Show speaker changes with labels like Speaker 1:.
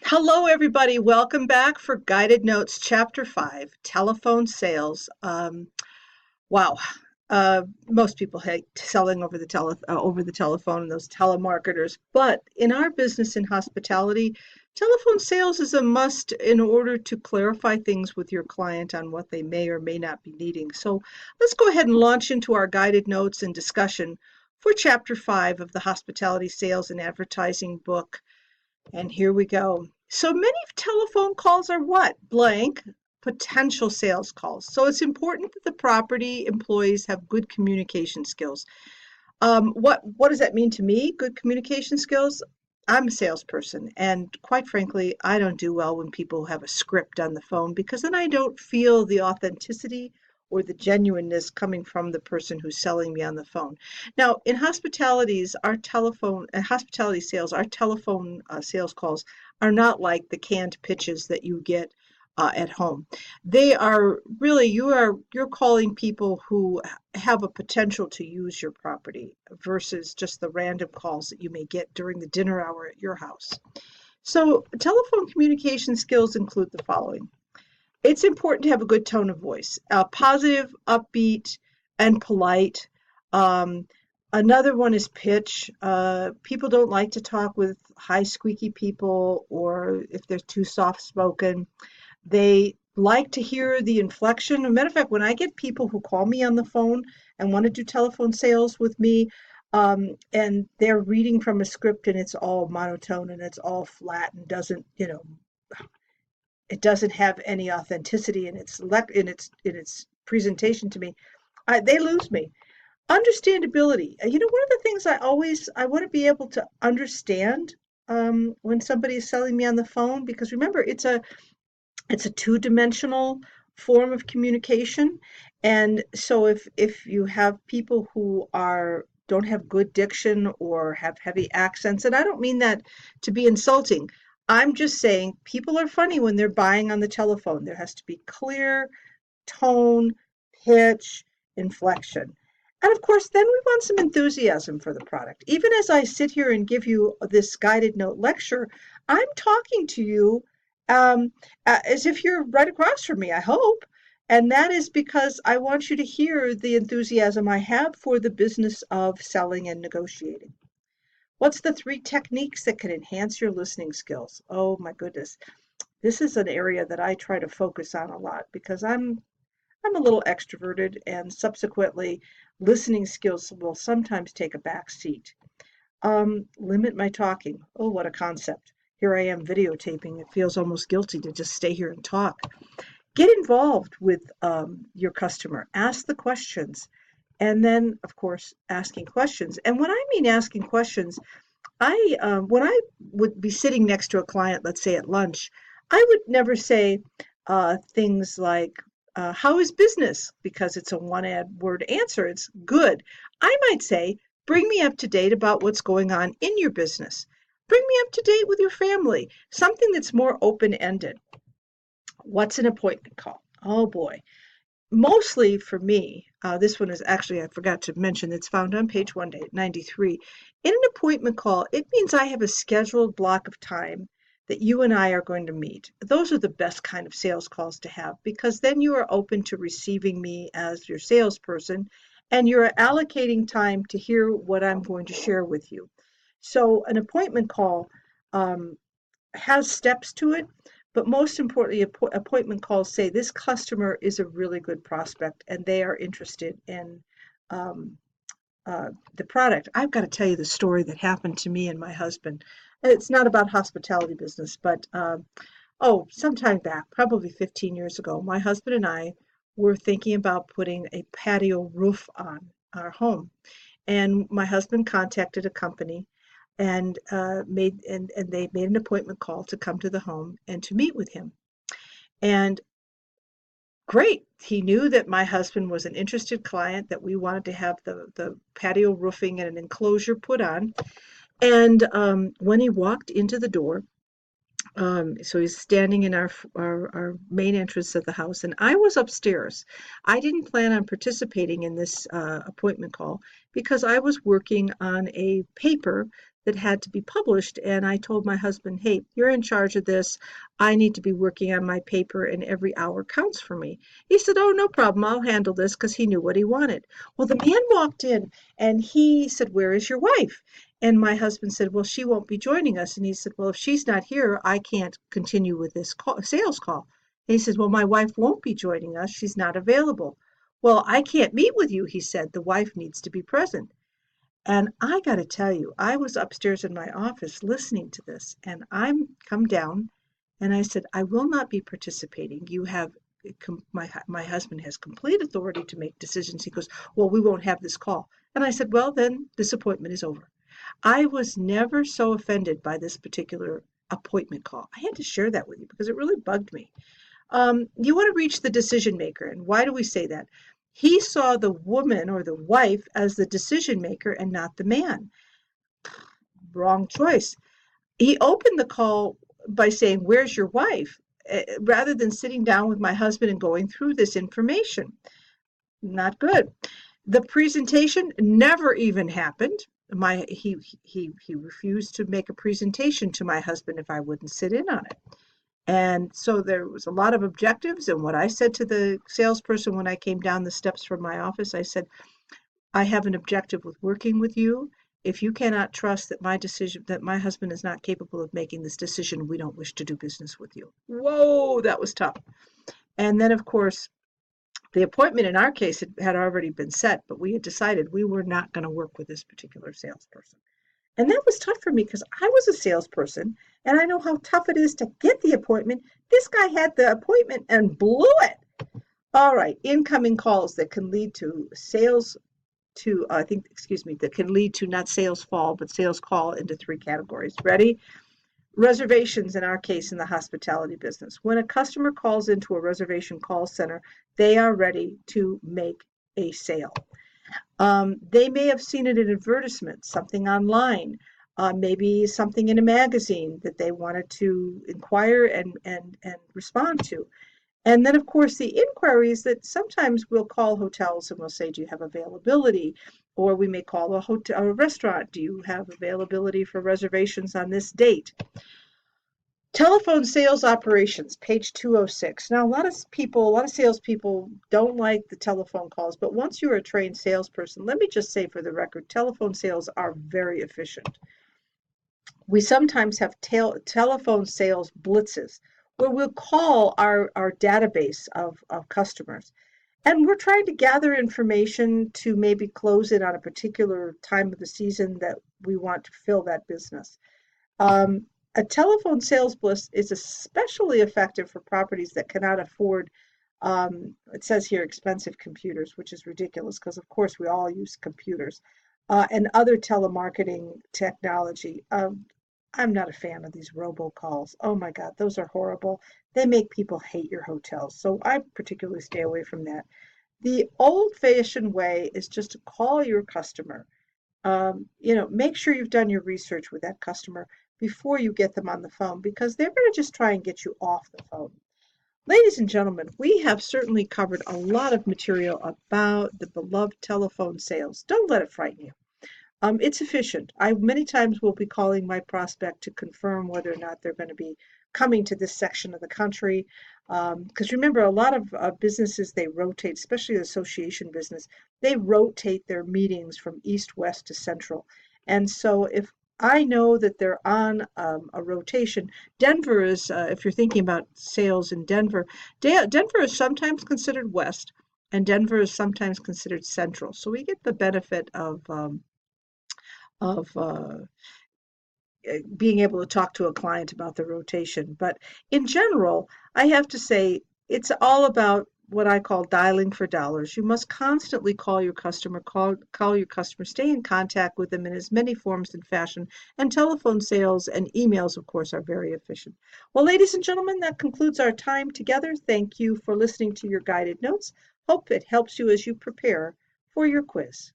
Speaker 1: Hello, everybody. Welcome back for Guided Notes, Chapter 5, Telephone Sales. Wow. Most people hate selling over the telephone and those telemarketers. But in our business in hospitality, telephone sales is a must in order to clarify things with your client on what they may or may not be needing. So let's go ahead and launch into our guided notes and discussion for Chapter 5 of the Hospitality Sales and Advertising book. And here we go. So many telephone calls are what? Blank, potential sales calls. So it's important that the property employees have good communication skills. What does that mean to me? Good communication skills? I'm a salesperson, and quite frankly, I don't do well when people have a script on the phone because then I don't feel the authenticity or the genuineness coming from the person who's selling me on the phone. Now, in hospitality sales, our telephone sales calls are not like the canned pitches that you get at home. They are really you're calling people who have a potential to use your property versus just the random calls that you may get during the dinner hour at your house. So, telephone communication skills include the following. It's important to have a good tone of voice, positive, upbeat, and polite. Um, Another one is pitch. People don't like to talk with high, squeaky people, or if they're too soft spoken. They like to hear the inflection. As a matter of fact, when I get people who call me on the phone and want to do telephone sales with me, and they're reading from a script and it's all monotone and it's all flat and it doesn't have any authenticity in its presentation to me, they lose me. Understandability. One of the things I want to be able to understand when somebody is selling me on the phone, because remember, it's a two-dimensional form of communication. And so if you have people who are don't have good diction or have heavy accents, and I don't mean that to be insulting. I'm just saying people are funny when they're buying on the telephone. There has to be clear tone, pitch, inflection. And of course, then we want some enthusiasm for the product. Even as I sit here and give you this guided note lecture, I'm talking to you as if you're right across from me, I hope. And that is because I want you to hear the enthusiasm I have for the business of selling and negotiating. What's the three techniques that can enhance your listening skills? Oh my goodness. This is an area that I try to focus on a lot because I'm a little extroverted, and subsequently, listening skills will sometimes take a back seat. Limit my talking. Oh, what a concept. Here I am videotaping. It feels almost guilty to just stay here and talk. Get involved with your customer. Ask the questions. And then, of course, asking questions. And when I mean asking questions, when I would be sitting next to a client, let's say at lunch, I would never say things like, "How is business?" Because it's a one-word answer. It's good. I might say, "Bring me up to date about what's going on in your business. Bring me up to date with your family." Something that's more open-ended. What's an appointment call? Oh boy. Mostly for me, this one is actually, I forgot to mention, it's found on page 193. In an appointment call, it means I have a scheduled block of time that you and I are going to meet. Those are the best kind of sales calls to have because then you are open to receiving me as your salesperson and you're allocating time to hear what I'm going to share with you. So, an appointment call um, has steps to it, but most importantly, appointment calls say this customer is a really good prospect and they are interested in um, the product. I've got to tell you the story that happened to me and my husband. It's not about hospitality business, but sometime back, probably 15 years ago, my husband and I were thinking about putting a patio roof on our home. And my husband contacted a company and they made an appointment call to come to the home and to meet with him. And great, he knew that my husband was an interested client, that we wanted to have the patio roofing and an enclosure put on. And when he walked into the door, so he's standing in our main entrance of the house, and I was upstairs. I didn't plan on participating in this appointment call because I was working on a paper that had to be published. And I told my husband, hey, you're in charge of this. I need to be working on my paper, and every hour counts for me. He said, oh, no problem. I'll handle this, because he knew what he wanted. Well, the man walked in and he said, where is your wife? And my husband said, well, she won't be joining us. And he said, well, if she's not here, I can't continue with this sales call. And he said, well, my wife won't be joining us. She's not available. Well, I can't meet with you, he said. The wife needs to be present. And I got to tell you, I was upstairs in my office listening to this, and I'm come down and I said, I will not be participating. You have my husband has complete authority to make decisions. He goes, well, we won't have this call. And I said, well, then this appointment is over. I was never so offended by this particular appointment call. I had to share that with you because it really bugged me. You want to reach the decision maker. And why do we say that? He saw the woman or the wife as the decision maker and not the man. Wrong choice. He opened the call by saying, where's your wife? Rather than sitting down with my husband and going through this information. Not good. The presentation never even happened. He refused to make a presentation to my husband if I wouldn't sit in on it. And so there was a lot of objectives. And what I said to the salesperson when I came down the steps from my office, I said, I have an objective with working with you. If you cannot trust that my husband is not capable of making this decision, we don't wish to do business with you. Whoa, that was tough. And then, of course, the appointment in our case had already been set, but we had decided we were not going to work with this particular salesperson. And that was tough for me because I was a salesperson and I know how tough it is to get the appointment. This guy had the appointment and blew it. All right, incoming calls that can lead to that can lead to not sales fall, but sales call into 3 categories. Ready? Reservations, in our case, in the hospitality business. When a customer calls into a reservation call center, they are ready to make a sale. They may have seen it in advertisements, something online, maybe something in a magazine that they wanted to inquire and respond to. And then, of course, the inquiries that sometimes we'll call hotels and we'll say, do you have availability? Or we may call a restaurant, do you have availability for reservations on this date? Telephone sales operations, page 206. Now, a lot of salespeople don't like the telephone calls, but once you're a trained salesperson, let me just say for the record, telephone sales are very efficient. We sometimes have telephone sales blitzes where we'll call our database of customers. And we're trying to gather information to maybe close it on a particular time of the season that we want to fill that business. A telephone sales blitz is especially effective for properties that cannot afford, it says here, expensive computers, which is ridiculous because, of course, we all use computers, and other telemarketing technology. I'm not a fan of these robocalls. Oh my God, those are horrible. They make people hate your hotels. So I particularly stay away from that. The old-fashioned way is just to call your customer. Make sure you've done your research with that customer before you get them on the phone because they're going to just try and get you off the phone. Ladies and gentlemen, we have certainly covered a lot of material about the beloved telephone sales. Don't let it frighten you. It's efficient. I many times will be calling my prospect to confirm whether or not they're going to be coming to this section of the country. Because remember, a lot of businesses, they rotate, especially the association business, they rotate their meetings from east, west to central. And so if I know that they're on a rotation, Denver is, if you're thinking about sales in Denver, Denver is sometimes considered west, and Denver is sometimes considered central. So we get the benefit of being able to talk to a client about the rotation. But in general, I have to say it's all about what I call dialing for dollars. You must constantly call your customer, stay in contact with them in as many forms and fashion. And telephone sales and emails, of course, are very efficient. Well, ladies and gentlemen, that concludes our time together. Thank you for listening to your guided notes. Hope it helps you as you prepare for your quiz.